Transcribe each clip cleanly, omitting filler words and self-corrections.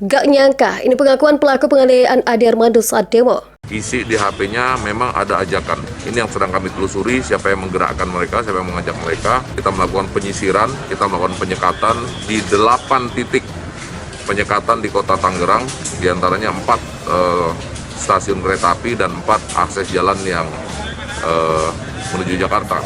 Gak nyangka, ini pengakuan pelaku penganiayaan Ade Armando saat demo. Isi di HP-nya memang ada ajakan. Ini yang sedang kami telusuri, siapa yang menggerakkan mereka, siapa yang mengajak mereka. Kita melakukan penyisiran, kita melakukan penyekatan di 8 titik penyekatan di kota Tangerang, diantaranya 4 stasiun kereta api dan 4 akses jalan yang menuju Jakarta.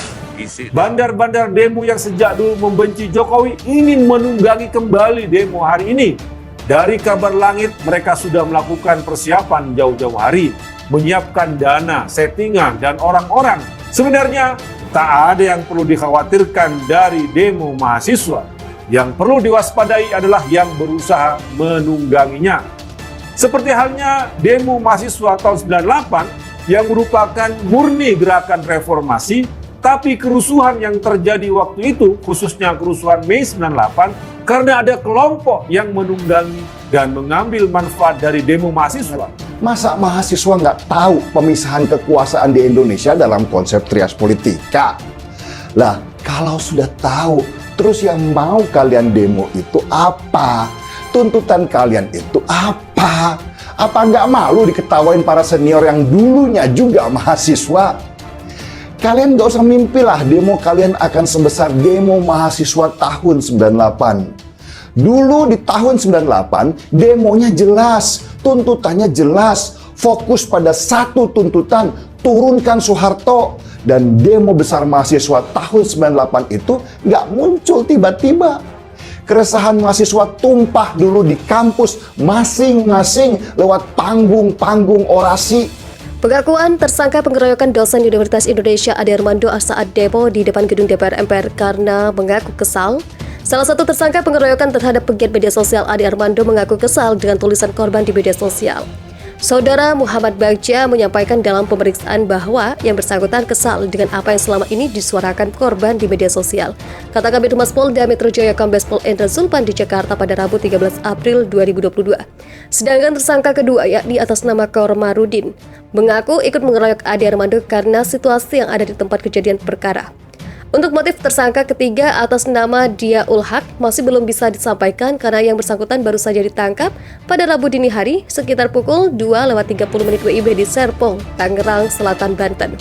Bandar-bandar demo yang sejak dulu membenci Jokowi ingin menunggangi kembali demo hari ini. Dari kabar langit, mereka sudah melakukan persiapan jauh-jauh hari, menyiapkan dana, settingan, dan orang-orang. Sebenarnya, tak ada yang perlu dikhawatirkan dari demo mahasiswa. Yang perlu diwaspadai adalah yang berusaha menungganginya. Seperti halnya demo mahasiswa tahun 98 yang merupakan murni gerakan reformasi, tapi kerusuhan yang terjadi waktu itu, khususnya kerusuhan Mei 98, karena ada kelompok yang menunggangi dan mengambil manfaat dari demo mahasiswa. Masa mahasiswa nggak tahu pemisahan kekuasaan di Indonesia dalam konsep trias politika? Lah, kalau sudah tahu, terus yang mau kalian demo itu apa? Tuntutan kalian itu apa? Apa nggak malu diketawain para senior yang dulunya juga mahasiswa? Kalian gak usah mimpilah demo kalian akan sebesar demo mahasiswa tahun 98. Dulu di tahun 98, demonya jelas, tuntutannya jelas, fokus pada satu tuntutan, turunkan Soeharto. Dan demo besar mahasiswa tahun 98 itu gak muncul tiba-tiba. Keresahan mahasiswa tumpah dulu di kampus masing-masing lewat panggung-panggung orasi. Pengakuan tersangka pengeroyokan dosen Universitas Indonesia Ade Armando saat demo di depan gedung DPR MPR karena mengaku kesal. Salah satu tersangka pengeroyokan terhadap pegiat media sosial Ade Armando mengaku kesal dengan tulisan korban di media sosial. Saudara Muhammad Bagja menyampaikan dalam pemeriksaan bahwa yang bersangkutan kesal dengan apa yang selama ini disuarakan korban di media sosial. Kata Kabid Humas Polda Metro Jaya Kombes Pol Endra Zulpan di Jakarta pada Rabu 13 April 2022. Sedangkan tersangka kedua yakni atas nama Komarudin mengaku ikut mengeroyok Ade Armando karena situasi yang ada di tempat kejadian perkara. Untuk motif tersangka ketiga atas nama Dia Ulhak masih belum bisa disampaikan karena yang bersangkutan baru saja ditangkap pada Rabu dini hari sekitar pukul 2:30 WIB di Serpong, Tangerang Selatan, Banten.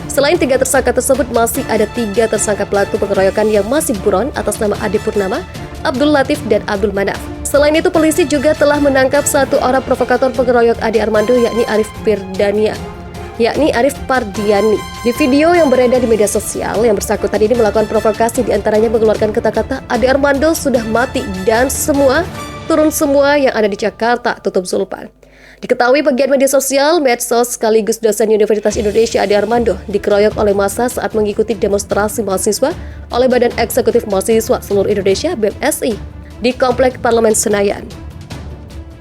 Selain 3 tersangka tersebut, masih ada 3 tersangka pelaku pengeroyokan yang masih buron atas nama Ade Purnama, Abdul Latif, dan Abdul Manaf. Selain itu, polisi juga telah menangkap 1 orang provokator pengeroyok Ade Armando yakni Arif Pardiani. Di video yang beredar di media sosial, yang bersangkutan ini melakukan provokasi diantaranya mengeluarkan kata-kata Ade Armando sudah mati dan turun semua yang ada di Jakarta, tutup Zulpan. Diketahui pegiat media sosial, medsos sekaligus dosen Universitas Indonesia Ade Armando dikeroyok oleh massa saat mengikuti demonstrasi mahasiswa oleh Badan Eksekutif Mahasiswa Seluruh Indonesia (BMSI) di Komplek Parlemen Senayan.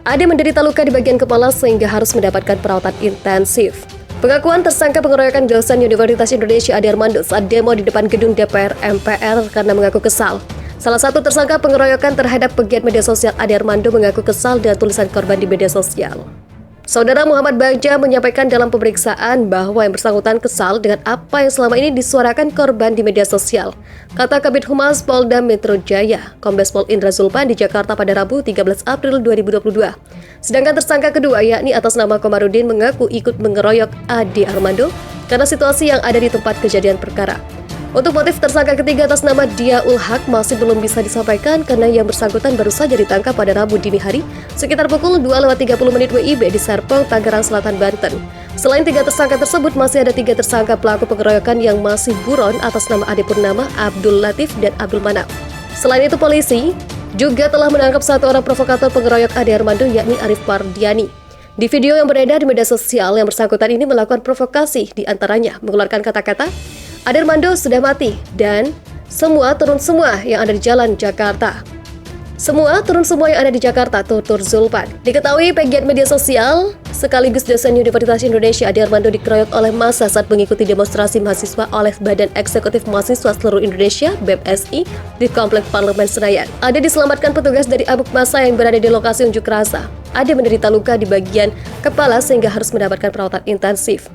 Ade menderita luka di bagian kepala sehingga harus mendapatkan perawatan intensif. Pengakuan tersangka pengeroyokan dosen Universitas Indonesia Ade Armando saat demo di depan gedung DPR MPR karena mengaku kesal. Salah satu tersangka pengeroyokan terhadap pegiat media sosial Ade Armando mengaku kesal dengan tulisan korban di media sosial. Saudara Muhammad Bagja menyampaikan dalam pemeriksaan bahwa yang bersangkutan kesal dengan apa yang selama ini disuarakan korban di media sosial. Kata Kabid Humas Polda Metro Jaya, Kombes Pol Endra Zulpan di Jakarta pada Rabu 13 April 2022. Sedangkan tersangka kedua yakni atas nama Komarudin mengaku ikut mengeroyok Ade Armando karena situasi yang ada di tempat kejadian perkara. Untuk motif tersangka ketiga atas nama Dia Ulhak masih belum bisa disampaikan karena yang bersangkutan baru saja ditangkap pada Rabu dini hari sekitar pukul 2:30 WIB di Serpong, Tangerang Selatan, Banten. Selain 3 tersangka tersebut, masih ada 3 tersangka pelaku pengeroyokan yang masih buron atas nama Ade Purnama, Abdul Latif, dan Abdul Manaf. Selain itu, polisi juga telah menangkap 1 orang provokator pengeroyok Ade Armando yakni Arif Pardiani. Di video yang beredar di media sosial, yang bersangkutan ini melakukan provokasi, diantaranya mengeluarkan kata-kata Ade Armando sudah mati dan turun semua yang ada di jalan Jakarta. Turun semua yang ada di Jakarta, tutur Zulpan. Diketahui pegiat media sosial sekaligus dosen Universitas Indonesia Ade Armando dikeroyok oleh massa saat mengikuti demonstrasi mahasiswa oleh Badan Eksekutif Mahasiswa Seluruh Indonesia (BMSI) di Komplek Parlemen Senayan. Ade diselamatkan petugas dari amuk massa yang berada di lokasi unjuk rasa. Ade menderita luka di bagian kepala sehingga harus mendapatkan perawatan intensif.